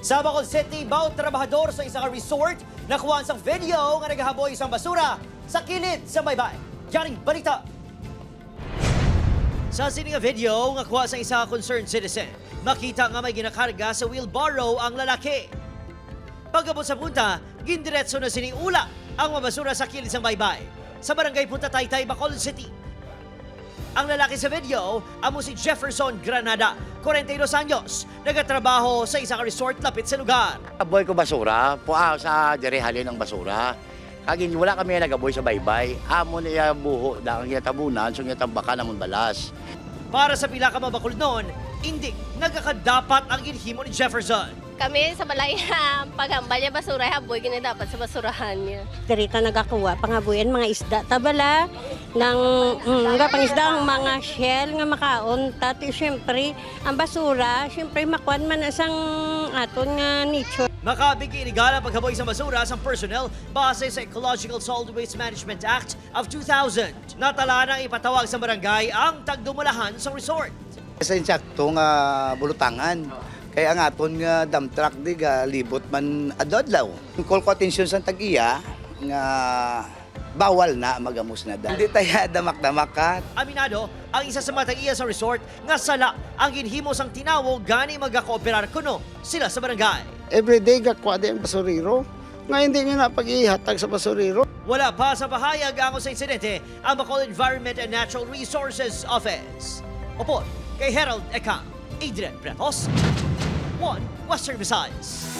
Sa Bacolod City, bawat trabahador sa isang resort nakuha sa video nga naghahaboy isang basura sa kilid sa Baybay. Yaring balita. Sa sining video nga kuha sa isa concerned citizen, makita nga may ginakarga sa wheelbarrow ang lalaki. Pagabot sa punta, gindiretso na siniula ang mabasura sa kilid sa Baybay sa barangay Punta Taytay, Bacolod City. Ang lalaki sa video, amo si Jefferson Granada, 42 anyos, nagatrabaho sa isang resort lapit sa lugar. Aboy ko basura, puaw sa direhali ng basura. Kagin wala kami nagaboy sa baybay. Amo niya buho dahil niya tabunan, so niya tambaka namon balas. Para sa pila ka mabakulod noon, hindi nagkakadapat ang ginhimo ni Jefferson. Kami sa balay, paghambal niya basura, haboy gina dapat sa basurahan niya. Dirita nagakuha, pangabuyan mga isda tabala, ng pangisda ang mga shell nga makaon. Tati syempre, ang basura, syempre makuan man asang aton nga nature. Makabigi iligal ang paghaboy sa basura sa personnel base sa Ecological Solid Waste Management Act of 2000. Natala nang ipatawag sa barangay ang tagdumulahan sa resort. Sa insakto nga bulutangan. Kaya ang aton nga dump truck di ga libot man adodlaw. Call ko atensyon sa tag-iya nga bawal na magamos na da. Hindi tayo damak-damak ka. Aminado, ang isa sa matag-iya sa resort nga sala ang ginhimo sang tinawo gani magakooperar kuno sila sa barangay. Everyday gakwa din ang basuriro. Nga hindi nga napag-ihatag sa basuriro. Wala pa sa pahayag ang sa insidente ang Bacolod Environment and Natural Resources Office. Opo, kay Harold Eka, Adrian Bretos, One Western Visayas.